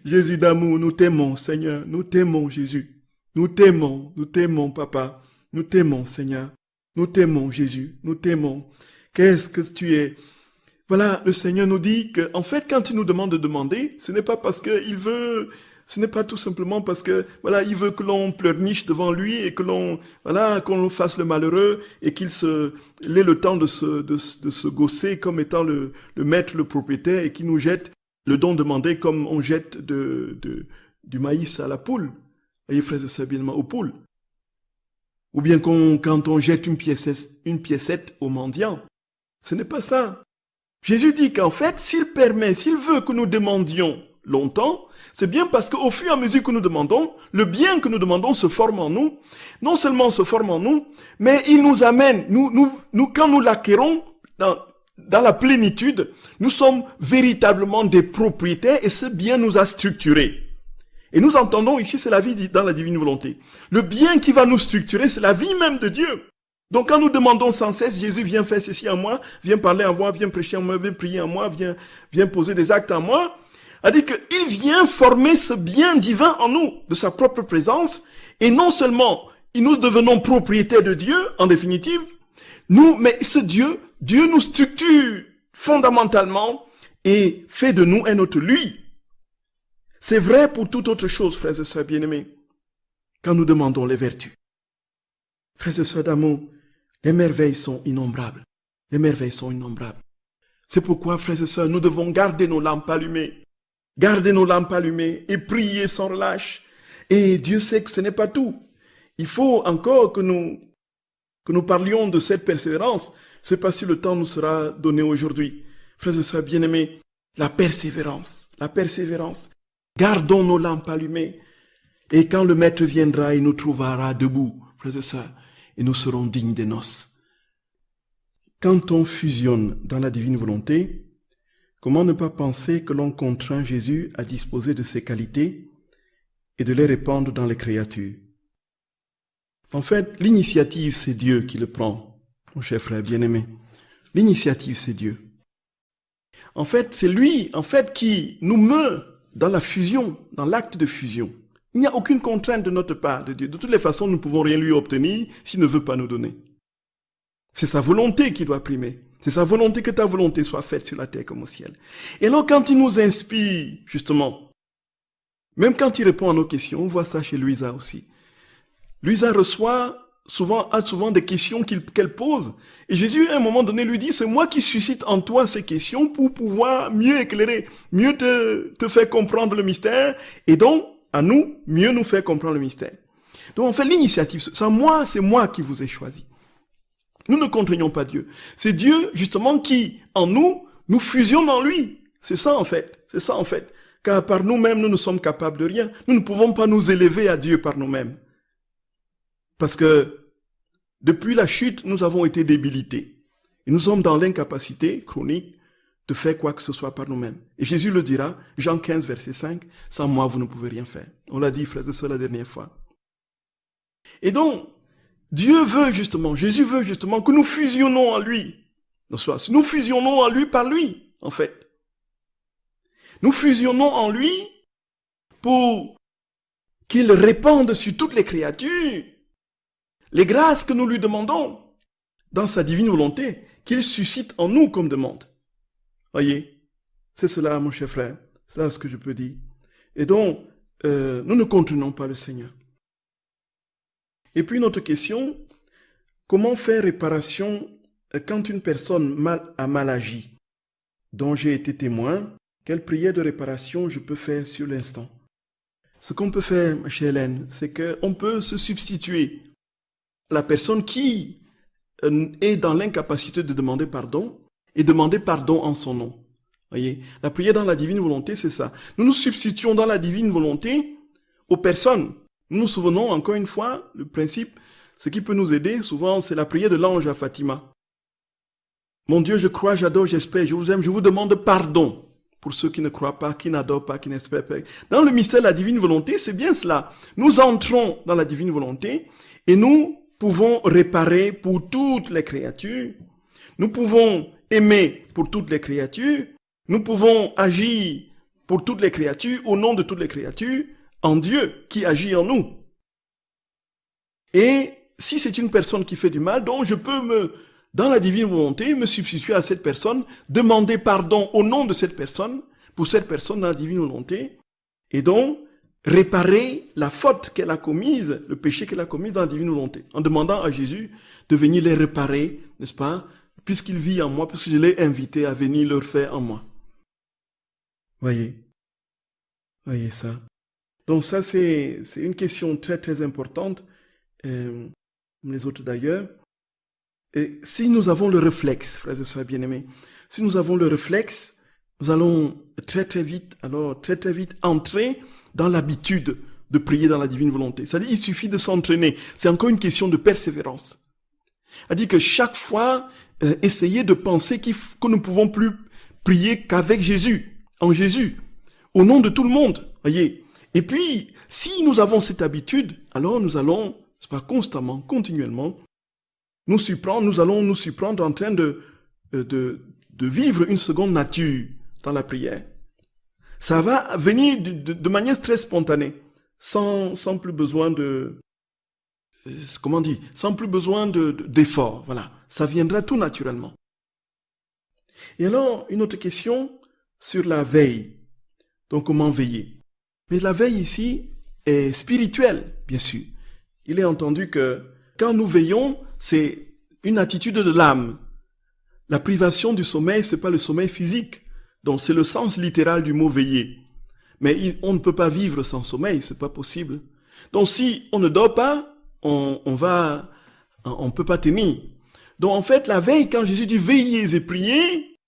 Jésus d'amour, nous t'aimons, Seigneur, nous t'aimons, Jésus. Nous t'aimons, Papa. Nous t'aimons, Seigneur. Nous t'aimons, Jésus. Nous t'aimons. Qu'est-ce que tu es? Voilà, le Seigneur nous dit que, en fait, quand il nous demande de demander, ce n'est pas parce qu'il veut, ce n'est pas tout simplement parce que, voilà, il veut que l'on pleurniche devant lui et que l'on, voilà, qu'on fasse le malheureux et qu'il ait le temps de se gausser comme étant le maître, le propriétaire et qu'il nous jette le don demandé comme on jette du maïs à la poule. Voyez, frères et sœurs bien-aimés, aux poules. Ou bien quand on jette une piécette au mendiant. Ce n'est pas ça. Jésus dit qu'en fait, s'il veut que nous demandions longtemps, c'est bien parce qu'au fur et à mesure que nous demandons, le bien que nous demandons se forme en nous. Non seulement se forme en nous, mais il nous amène, quand nous l'acquérons dans la plénitude, nous sommes véritablement des propriétaires et ce bien nous a structurés. Et nous entendons ici, c'est la vie dans la divine volonté. Le bien qui va nous structurer, c'est la vie même de Dieu. Donc quand nous demandons sans cesse, Jésus vient faire ceci en moi, vient parler en moi, vient prêcher en moi, vient prier en moi, vient poser des actes en moi, a dit qu'il vient former ce bien divin en nous, de sa propre présence, et non seulement nous devenons propriétaires de Dieu, en définitive, mais ce Dieu nous structure fondamentalement et fait de nous un autre lui. C'est vrai pour toute autre chose, frères et sœurs bien-aimés, quand nous demandons les vertus. Frères et sœurs d'amour, les merveilles sont innombrables. Les merveilles sont innombrables. C'est pourquoi, frères et sœurs, nous devons garder nos lampes allumées. Garder nos lampes allumées et prier sans relâche. Et Dieu sait que ce n'est pas tout. Il faut encore que nous parlions de cette persévérance. Je ne sais pas si le temps nous sera donné aujourd'hui. Frères et sœurs bien-aimés, la persévérance. Gardons nos lampes allumées. Et quand le Maître viendra, il nous trouvera debout, frères et sœurs, et nous serons dignes des noces. Quand on fusionne dans la divine volonté, comment ne pas penser que l'on contraint Jésus à disposer de ses qualités et de les répandre dans les créatures? En fait, l'initiative, c'est Dieu qui le prend, mon cher frère bien-aimé. L'initiative, c'est Dieu. En fait, c'est lui, qui nous meut dans la fusion, dans l'acte de fusion. Il n'y a aucune contrainte de notre part de Dieu. De toutes les façons, nous ne pouvons rien lui obtenir s'il ne veut pas nous donner. C'est sa volonté qui doit primer. C'est sa volonté que ta volonté soit faite sur la terre comme au ciel. Et alors, quand il nous inspire, justement, même quand il répond à nos questions, on voit ça chez Louisa aussi. Louisa a souvent des questions qu'elle pose. Et Jésus, à un moment donné, lui dit, c'est moi qui suscite en toi ces questions pour pouvoir mieux éclairer, mieux te faire comprendre le mystère. Et donc, à nous, mieux nous faire comprendre le mystère. Donc, en fait, l'initiative, c'est moi qui vous ai choisi. Nous ne contraignons pas Dieu. C'est Dieu, justement, qui, en nous fusionne en lui. C'est ça, en fait. Car par nous-mêmes, nous ne sommes capables de rien. Nous ne pouvons pas nous élever à Dieu par nous-mêmes. Parce que, depuis la chute, nous avons été débilités. Et nous sommes dans l'incapacité chronique de faire quoi que ce soit par nous-mêmes. Et Jésus le dira, Jean 15, verset 5, « Sans moi, vous ne pouvez rien faire. » On l'a dit, frères et sœurs, la dernière fois. Et donc, Jésus veut justement que nous fusionnons en lui. Nous fusionnons en lui par lui, en fait. Nous fusionnons en lui pour qu'il répande sur toutes les créatures les grâces que nous lui demandons dans sa divine volonté, qu'il suscite en nous comme demande. Voyez, c'est cela, mon cher frère. C'est là ce que je peux dire. Et donc, nous ne contraignons pas le Seigneur. Et puis, une autre question, comment faire réparation quand une personne a mal agi, dont j'ai été témoin? Quelle prière de réparation je peux faire sur l'instant? Ce qu'on peut faire, ma chère Hélène, c'est qu'on peut se substituer à la personne qui est dans l'incapacité de demander pardon et demander pardon en son nom. Voyez, la prière dans la divine volonté, c'est ça. Nous nous substituons dans la divine volonté aux personnes. Nous nous souvenons encore une fois, le principe, ce qui peut nous aider souvent, c'est la prière de l'ange à Fatima. Mon Dieu, je crois, j'adore, j'espère, je vous aime, je vous demande pardon pour ceux qui ne croient pas, qui n'adorent pas, qui n'espèrent pas. Dans le mystère de la divine volonté, c'est bien cela. Nous entrons dans la divine volonté et nous pouvons réparer pour toutes les créatures. Nous pouvons aimer pour toutes les créatures. Nous pouvons agir pour toutes les créatures, au nom de toutes les créatures, en Dieu qui agit en nous. Et si c'est une personne qui fait du mal, donc je peux dans la divine volonté, me substituer à cette personne, demander pardon au nom de cette personne, pour cette personne dans la divine volonté, et donc réparer la faute qu'elle a commise, le péché qu'elle a commis dans la divine volonté, en demandant à Jésus de venir les réparer, n'est-ce pas, puisqu'il vit en moi, puisque je l'ai invité à venir le faire en moi. Voyez ça. Donc ça, c'est une question très très importante, comme les autres d'ailleurs. Et si nous avons le réflexe, frères et sœurs bien-aimés, si nous avons le réflexe, nous allons très très vite entrer dans l'habitude de prier dans la divine volonté. C'est-à-dire, il suffit de s'entraîner. C'est encore une question de persévérance. C'est-à-dire que chaque fois, essayer de penser que nous ne pouvons plus prier qu'avec Jésus, en Jésus, au nom de tout le monde. Voyez. Et puis, si nous avons cette habitude, alors nous allons, c'est pas constamment, continuellement, nous allons nous surprendre en train de vivre une seconde nature dans la prière. Ça va venir de manière très spontanée, sans plus besoin comment on dit, sans plus besoin d'effort. Voilà, ça viendra tout naturellement. Et alors, une autre question sur la veille. Donc, comment veiller? Mais la veille ici est spirituelle, bien sûr. Il est entendu que quand nous veillons, c'est une attitude de l'âme. La privation du sommeil, c'est pas le sommeil physique. Donc, c'est le sens littéral du mot veiller. Mais on ne peut pas vivre sans sommeil, c'est pas possible. Donc, si on ne dort pas, on peut pas tenir. Donc, en fait, la veille, quand Jésus dit veillez et priez,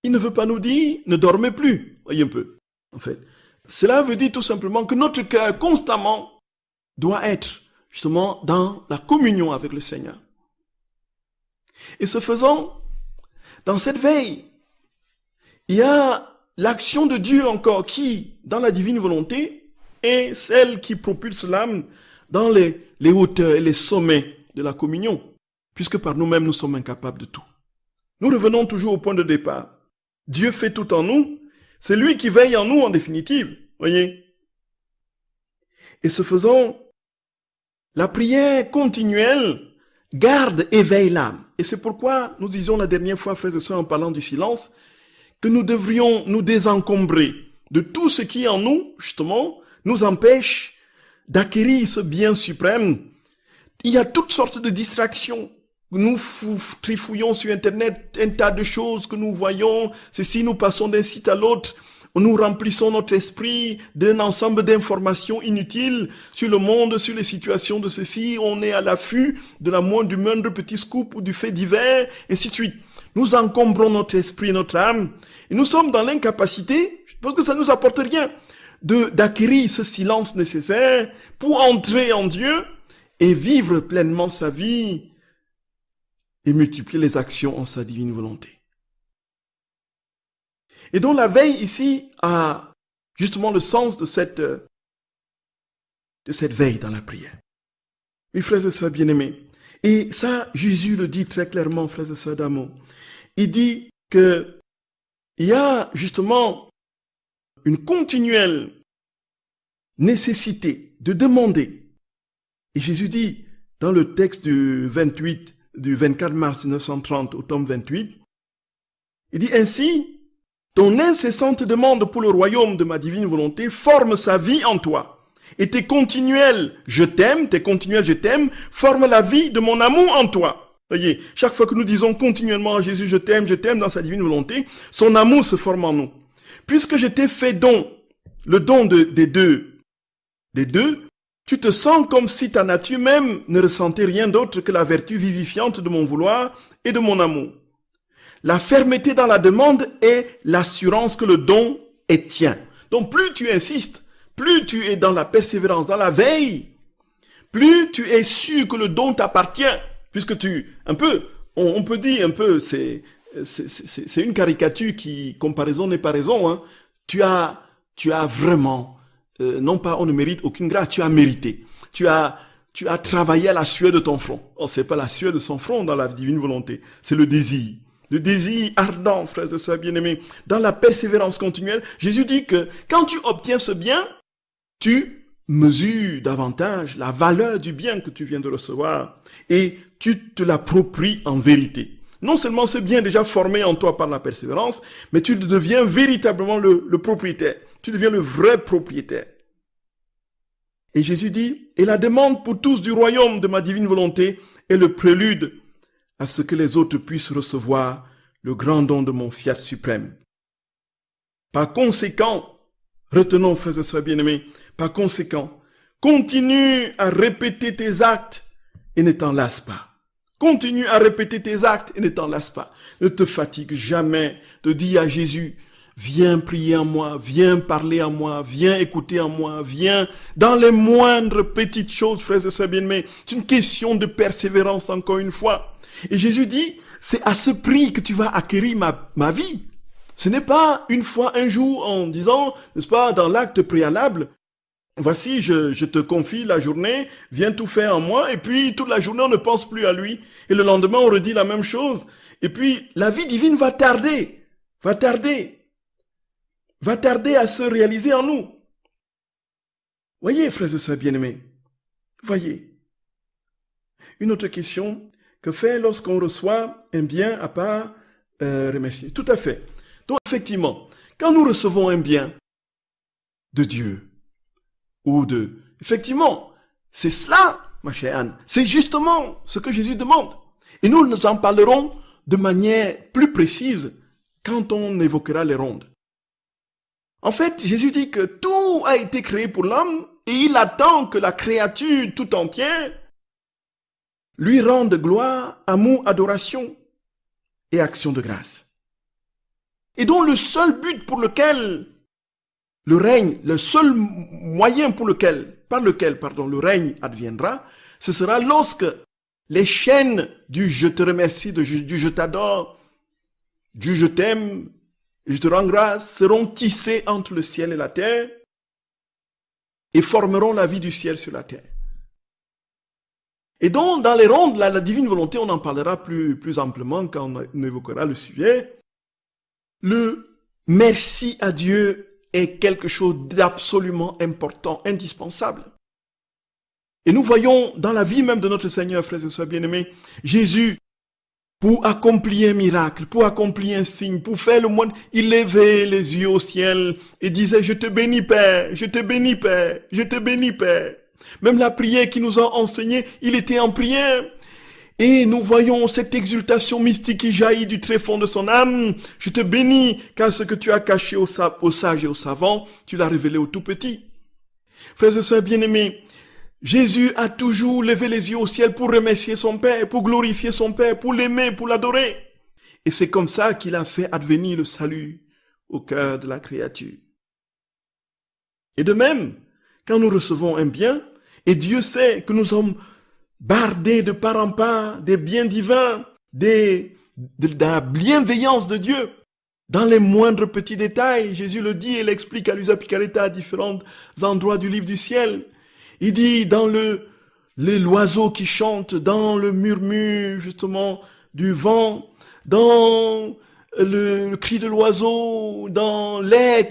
il ne veut pas nous dire ne dormez plus. Voyez un peu, en fait. Cela veut dire tout simplement que notre cœur constamment doit être justement dans la communion avec le Seigneur. Et ce faisant, dans cette veille, il y a l'action de Dieu encore qui, dans la divine volonté, est celle qui propulse l'âme dans les hauteurs et les sommets de la communion, puisque par nous-mêmes nous sommes incapables de tout. Nous revenons toujours au point de départ. Dieu fait tout en nous, c'est lui qui veille en nous en définitive, voyez. Et ce faisant, la prière continuelle garde, éveille l'âme. Et c'est pourquoi nous disions la dernière fois, frères et sœurs, en parlant du silence, que nous devrions nous désencombrer de tout ce qui en nous, justement, nous empêche d'acquérir ce bien suprême. Il y a toutes sortes de distractions. Nous trifouillons sur Internet un tas de choses que nous voyons. Ceci, nous passons d'un site à l'autre. Nous remplissons notre esprit d'un ensemble d'informations inutiles sur le monde, sur les situations de ceci. On est à l'affût du moindre petit scoop ou du fait divers, et ainsi de suite. Nous encombrons notre esprit et notre âme. Et nous sommes dans l'incapacité, parce que ça ne nous apporte rien, d'acquérir ce silence nécessaire pour entrer en Dieu et vivre pleinement sa vie et multiplier les actions en sa divine volonté. Et donc la veille ici a justement le sens de cette veille dans la prière. Mes frères et sœurs bien-aimés, et ça Jésus le dit très clairement, frères et sœurs d'amour. Il dit que il y a justement une continuelle nécessité de demander. Et Jésus dit dans le texte du 24 mars 1930 au tome 28, il dit ainsi: ton incessante demande pour le royaume de ma divine volonté forme sa vie en toi. Et tes continuels je t'aime forment la vie de mon amour en toi. Voyez, chaque fois que nous disons continuellement à Jésus je t'aime dans sa divine volonté, son amour se forme en nous. Puisque je t'ai fait don, le don des deux, tu te sens comme si ta nature même ne ressentait rien d'autre que la vertu vivifiante de mon vouloir et de mon amour. La fermeté dans la demande est l'assurance que le don est tien. Donc plus tu insistes, plus tu es dans la persévérance, dans la veille, plus tu es sûr que le don t'appartient. Puisque on peut dire un peu, c'est une caricature qui, comparaison n'est pas raison, hein. Tu as vraiment, non pas on ne mérite aucune grâce, tu as mérité. Tu as travaillé à la sueur de ton front. Oh, c'est pas la sueur de son front dans la divine volonté, c'est le désir. Le désir ardent, frères et sœurs bien-aimés, dans la persévérance continuelle. Jésus dit que quand tu obtiens ce bien, tu mesures davantage la valeur du bien que tu viens de recevoir et tu te l'appropries en vérité. Non seulement ce bien déjà formé en toi par la persévérance, mais tu deviens véritablement le propriétaire. Tu deviens le vrai propriétaire. Et Jésus dit, et la demande pour tous du royaume de ma divine volonté est le prélude à ce que les autres puissent recevoir le grand don de mon fiat suprême. Par conséquent, retenons, frères et sœurs bien-aimés, par conséquent, continue à répéter tes actes et ne t'en lasse pas. Continue à répéter tes actes et ne t'en lasse pas. Ne te fatigue jamais de dire à Jésus, viens prier en moi, viens parler en moi, viens écouter en moi, viens dans les moindres petites choses, frères et sœurs bien-aimés. C'est une question de persévérance encore une fois. Et Jésus dit, c'est à ce prix que tu vas acquérir ma vie. Ce n'est pas une fois, un jour, en disant, n'est-ce pas, dans l'acte préalable, voici, je te confie la journée, viens tout faire en moi, et puis toute la journée, on ne pense plus à lui. Et le lendemain, on redit la même chose. Et puis, la vie divine va tarder à se réaliser en nous. Voyez, frères et sœurs bien-aimés, voyez. une autre question. Que faire lorsqu'on reçoit un bien à part remercier? Tout à fait. Donc effectivement, quand nous recevons un bien de Dieu, effectivement, c'est cela, ma chère Anne. C'est justement ce que Jésus demande. Et nous en parlerons de manière plus précise quand on évoquera les rondes. En fait, Jésus dit que tout a été créé pour l'homme et il attend que la créature tout entière lui rende gloire, amour, adoration et action de grâce. Et donc le seul but pour lequel le règne, le seul moyen par lequel le règne adviendra, ce sera lorsque les chaînes du je te remercie, du je t'adore, du je t'aime, je te rends grâce, seront tissées entre le ciel et la terre et formeront la vie du ciel sur la terre. Et donc, dans les rondes, la divine volonté, on en parlera plus amplement quand on évoquera le sujet. Le merci à Dieu est quelque chose d'absolument important, indispensable. Et nous voyons dans la vie même de notre Seigneur, frères et sœurs bien-aimés, Jésus, pour accomplir un miracle, pour accomplir un signe, pour faire le monde, il levait les yeux au ciel et disait, je te bénis Père, je te bénis Père, je te bénis Père. Même la prière qu'il nous a enseignée, il était en prière. Et nous voyons cette exultation mystique qui jaillit du tréfonds de son âme. Je te bénis, car ce que tu as caché aux sages et aux savants, tu l'as révélé aux tout petits. Frères et sœurs bien-aimés, Jésus a toujours levé les yeux au ciel pour remercier son Père, pour glorifier son Père, pour l'aimer, pour l'adorer. Et c'est comme ça qu'il a fait advenir le salut au cœur de la créature. Et de même, quand nous recevons un bien, et Dieu sait que nous sommes bardés de part en part des biens divins, de la bienveillance de Dieu, dans les moindres petits détails. Jésus le dit et l'explique à Luisa Picaretta à différents endroits du livre du ciel. Il dit dans l'oiseau qui chante, dans le murmure justement du vent, dans le cri de l'oiseau, dans l'air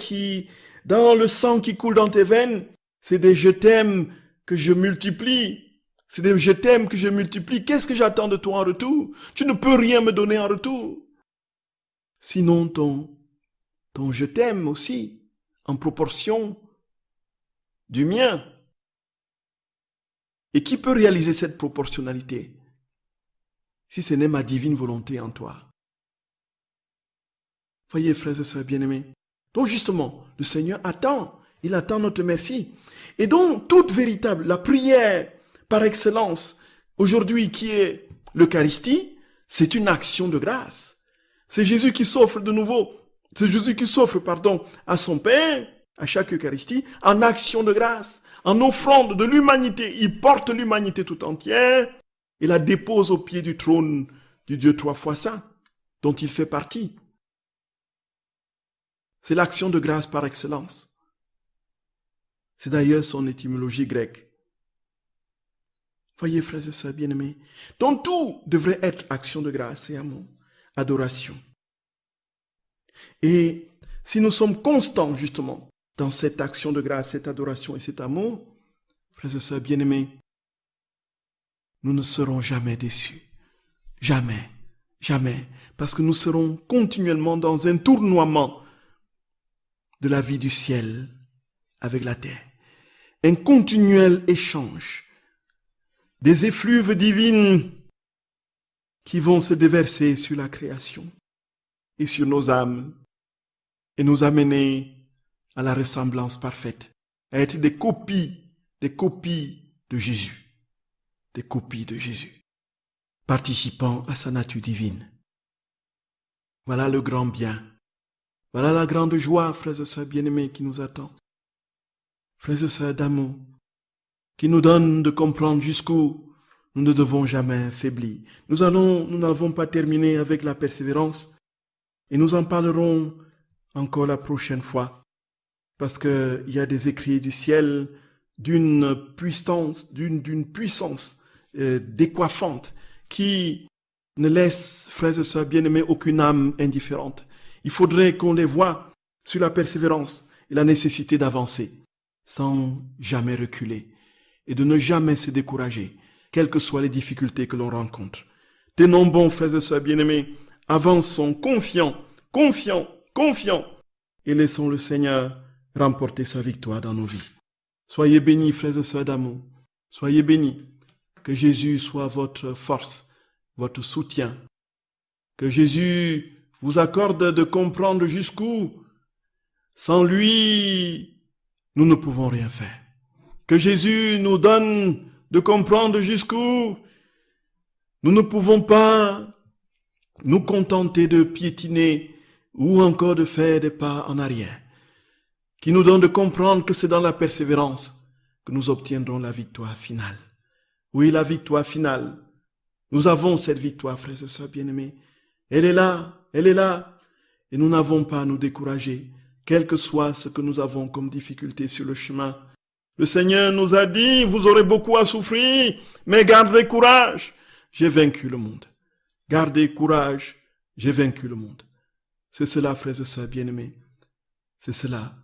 dans le sang qui coule dans tes veines. C'est des je t'aime que je multiplie. C'est des je t'aime que je multiplie. Qu'est-ce que j'attends de toi en retour? Tu ne peux rien me donner en retour. Sinon ton je t'aime aussi, en proportion du mien. Et qui peut réaliser cette proportionnalité si ce n'est ma divine volonté en toi? Voyez, frères et sœurs bien-aimés. Donc justement, le Seigneur attend. Il attend notre merci. Et donc, toute véritable, la prière par excellence, aujourd'hui qui est l'Eucharistie, c'est une action de grâce. C'est Jésus qui s'offre de nouveau. C'est Jésus qui s'offre, à son Père, à chaque Eucharistie, en action de grâce, en offrande de l'humanité. Il porte l'humanité tout entière et la dépose au pied du trône du Dieu trois fois saint, dont il fait partie. C'est l'action de grâce par excellence. C'est d'ailleurs son étymologie grecque. Voyez, frères et sœurs bien-aimés, donc tout devrait être action de grâce et amour, adoration. Et si nous sommes constants, justement, dans cette action de grâce, cette adoration et cet amour, frères et sœurs bien-aimés, nous ne serons jamais déçus. Jamais, jamais. Parce que nous serons continuellement dans un tournoiement de la vie du ciel avec la terre. Un continuel échange des effluves divines qui vont se déverser sur la création et sur nos âmes et nous amener à la ressemblance parfaite, à être des copies de Jésus, des copies de Jésus, participant à sa nature divine. Voilà le grand bien. Voilà la grande joie, frères et sœurs bien-aimés, qui nous attend. Frères et sœurs d'amour, qui nous donne de comprendre jusqu'où nous ne devons jamais faiblir. Nous n'avons pas terminé avec la persévérance et nous en parlerons encore la prochaine fois parce qu'il y a des écrits du ciel d'une puissance décoiffante qui ne laisse, frères et sœurs bien-aimés, aucune âme indifférente. Il faudrait qu'on les voie sur la persévérance et la nécessité d'avancer sans jamais reculer et de ne jamais se décourager, quelles que soient les difficultés que l'on rencontre. Tenons bon, frères et sœurs bien-aimés, avançons confiants, et laissons le Seigneur remporter sa victoire dans nos vies. Soyez bénis, frères et sœurs d'amour. Soyez bénis. Que Jésus soit votre force, votre soutien. Que Jésus vous accorde de comprendre jusqu'où, sans lui, nous ne pouvons rien faire. Que Jésus nous donne de comprendre jusqu'où nous ne pouvons pas nous contenter de piétiner ou encore de faire des pas en arrière. Qui nous donne de comprendre que c'est dans la persévérance que nous obtiendrons la victoire finale. Oui, la victoire finale. Nous avons cette victoire, frères et sœurs bien-aimés. Elle est là. Et nous n'avons pas à nous décourager, quel que soit ce que nous avons comme difficulté sur le chemin. Le Seigneur nous a dit, vous aurez beaucoup à souffrir, mais gardez courage. J'ai vaincu le monde. Gardez courage, j'ai vaincu le monde. C'est cela, frères et sœurs bien-aimés. C'est cela.